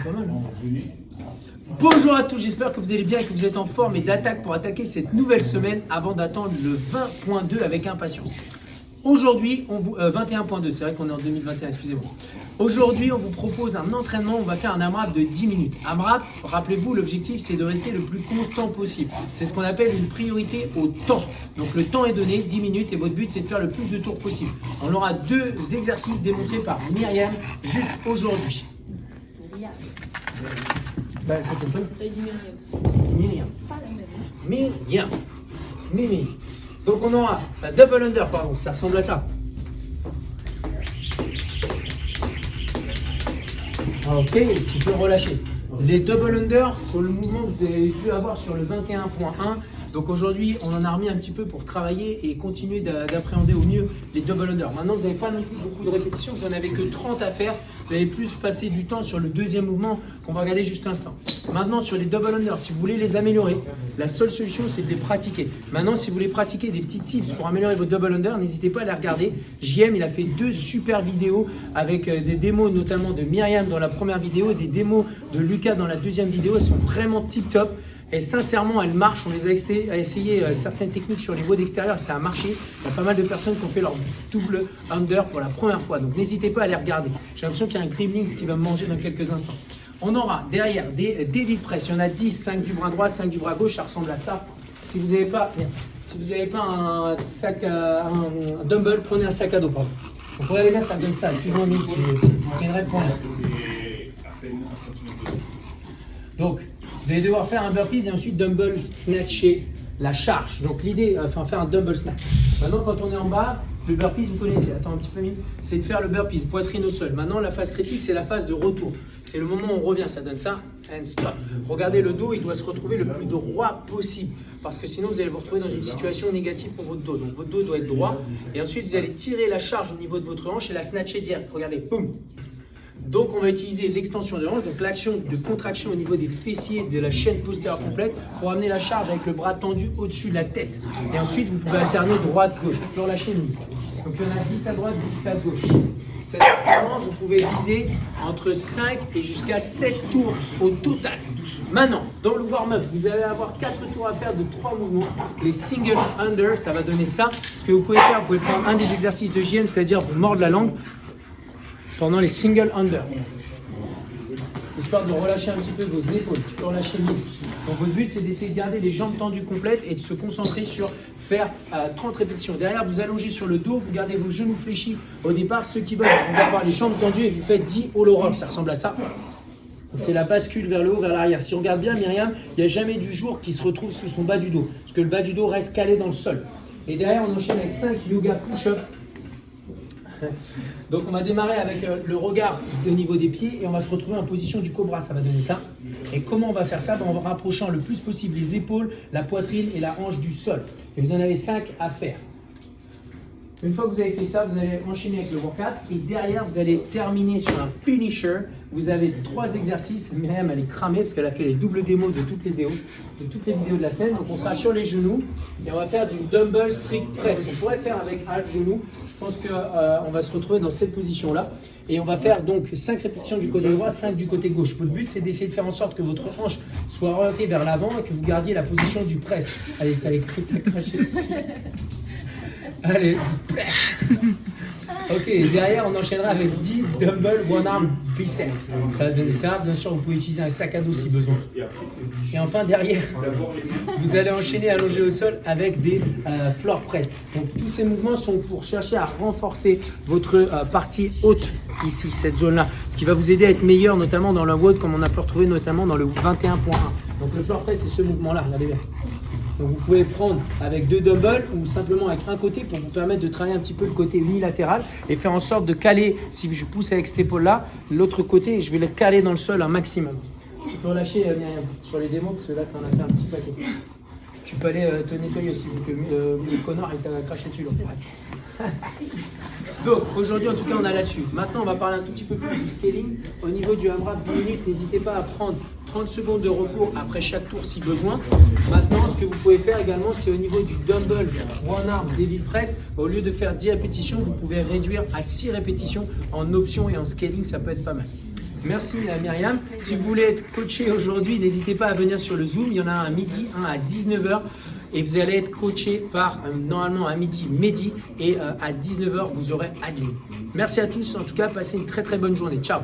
pas mal. Bonjour à tous, j'espère que vous allez bien et que vous êtes en forme et d'attaque pour attaquer cette nouvelle semaine avant d'attendre le 20.2 avec impatience. Aujourd'hui, 21.2, c'est vrai qu'on est en 2021, excusez-moi. Aujourd'hui, on vous propose un entraînement, on va faire un AMRAP de 10 minutes. AMRAP, rappelez-vous, l'objectif c'est de rester le plus constant possible. C'est ce qu'on appelle une priorité au temps. Donc le temps est donné, 10 minutes, et votre but c'est de faire le plus de tours possible. On aura deux exercices démontrés par Myriam juste aujourd'hui. C'est compris. Myriam. Myriam. Mimi. Donc on aura un double under, pardon, ça ressemble à ça. Ok, tu peux relâcher. Les double under, c'est le mouvement que vous avez pu avoir sur le 21.1. Donc aujourd'hui, on en a remis un petit peu pour travailler et continuer d'appréhender au mieux les double under. Maintenant, vous n'avez pas non plus beaucoup de répétitions, vous n'en avez que 30 à faire. Vous allez plus passer du temps sur le deuxième mouvement qu'on va regarder juste un instant. Maintenant, sur les double under, si vous voulez les améliorer, la seule solution, c'est de les pratiquer. Maintenant, si vous voulez pratiquer des petits tips pour améliorer vos double under, n'hésitez pas à les regarder. JM, il a fait 2 super vidéos avec des démos notamment de Myriam dans la première vidéo et des démos de Lucas dans la deuxième vidéo. Elles sont vraiment tip top. Et sincèrement, elles marchent. On les a essayé certaines techniques sur les WOD extérieurs et ça a marché. Il y a pas mal de personnes qui ont fait leur double under pour la première fois. Donc n'hésitez pas à les regarder. J'ai l'impression qu'il y a un Gremlins qui va me manger dans quelques instants. On aura derrière des deadlift press. Il y en a 10, 5 du bras droit, 5 du bras gauche. Ça ressemble à ça. Si vous n'avez pas, un sac, un dumbbell, prenez un sac à dos. Pardon. On pourrait les mettre, ça donne ça. Excusez-moi, Mille, si je viendrai prendre. Donc, vous allez devoir faire un burpees et ensuite dumbbell snatcher la charge. Donc l'idée, faire un dumbbell snatch. Maintenant, quand on est en bas, le burpees, vous connaissez, attends un petit peu, c'est de faire le burpees, poitrine au sol. Maintenant, la phase critique, c'est la phase de retour. C'est le moment où on revient, ça donne ça, and stop. Regardez le dos, il doit se retrouver le plus droit possible. Parce que sinon, vous allez vous retrouver dans une situation négative pour votre dos. Donc votre dos doit être droit. Et ensuite, vous allez tirer la charge au niveau de votre hanche et la snatcher direct. Regardez, boum. Donc on va utiliser l'extension de hanche, donc l'action de contraction au niveau des fessiers de la chaîne postérieure complète pour amener la charge avec le bras tendu au-dessus de la tête. Et ensuite vous pouvez alterner droite-gauche, tu peux relâcher une mise. Donc il y en a 10 à droite, 10 à gauche. Cette fois, vous pouvez viser entre 5 et jusqu'à 7 tours au total. Maintenant, dans le warm-up, vous allez avoir 4 tours à faire de 3 mouvements. Les single under, ça va donner ça. Ce que vous pouvez faire, vous pouvez prendre un des exercices de JN, c'est-à-dire vous mordre la langue pendant les single under, histoire de relâcher un petit peu vos épaules. Tu peux relâcher l'hips. Donc votre but c'est d'essayer de garder les jambes tendues complètes et de se concentrer sur faire 30 répétitions. Derrière vous allongez sur le dos, vous gardez vos genoux fléchis au départ. Ceux qui veulent, vous allez avoir les jambes tendues et vous faites 10 hollow rock, ça ressemble à ça. C'est la bascule vers le haut, vers l'arrière. Si on regarde bien Myriam, il n'y a jamais du jour qui se retrouve sous son bas du dos, parce que le bas du dos reste calé dans le sol. Et derrière on enchaîne avec 5 yoga push-up. Donc on va démarrer avec le regard au niveau des pieds et on va se retrouver en position du cobra, ça va donner ça. Et comment on va faire ça? En rapprochant le plus possible les épaules, la poitrine et la hanche du sol. Et vous en avez 5 à faire. Une fois que vous avez fait ça, vous allez enchaîner avec le workout et derrière vous allez terminer sur un finisher. Vous avez 3 exercices. Myriam elle est cramée parce qu'elle a fait les doubles démos de toutes les vidéos de la semaine. Donc on sera sur les genoux et on va faire du dumbbell strict press. On pourrait faire avec half genou. Je pense qu'on va se retrouver dans cette position là. Et on va faire donc 5 répétitions du côté droit, 5 du côté gauche. Votre but c'est d'essayer de faire en sorte que votre hanche soit orientée vers l'avant et que vous gardiez la position du press. Allez, t'as craché dessus. Allez, press. Ok, derrière on enchaînera avec 10 dumbbell one arm biceps. Ça va donner ça. Bien sûr, vous pouvez utiliser un sac à dos si besoin. Et enfin derrière, vous allez enchaîner allongé au sol avec des floor press. Donc tous ces mouvements sont pour chercher à renforcer votre partie haute ici, cette zone-là. Ce qui va vous aider à être meilleur, notamment dans le WOD, comme on a pu retrouver notamment dans le 21.1. Donc le floor press, c'est ce mouvement-là. Regardez bien. Donc vous pouvez prendre avec 2 dumbbells ou simplement avec un côté pour vous permettre de travailler un petit peu le côté unilatéral et faire en sorte de caler, si je pousse avec cette épaule-là, l'autre côté, je vais le caler dans le sol un maximum. Tu peux relâcher Myriam sur les démos parce que là, ça en a fait un petit paquet. Tu peux aller te nettoyer aussi, vu que Connor il t'a craché dessus. Donc aujourd'hui en tout cas on a là-dessus. Maintenant on va parler un tout petit peu plus du scaling. Au niveau du AMRAP 10 minutes, n'hésitez pas à prendre 30 secondes de repos après chaque tour si besoin. Maintenant ce que vous pouvez faire également c'est au niveau du dumbbell one arm deadlift press. Au lieu de faire 10 répétitions, vous pouvez réduire à 6 répétitions en option et en scaling, ça peut être pas mal. Merci Myriam. Si vous voulez être coaché aujourd'hui, n'hésitez pas à venir sur le Zoom. Il y en a un à midi, un à 19h. Et vous allez être coaché par, normalement à midi, Mehdi. Et à 19h, vous aurez Adeline. Merci à tous. En tout cas, passez une très très bonne journée. Ciao.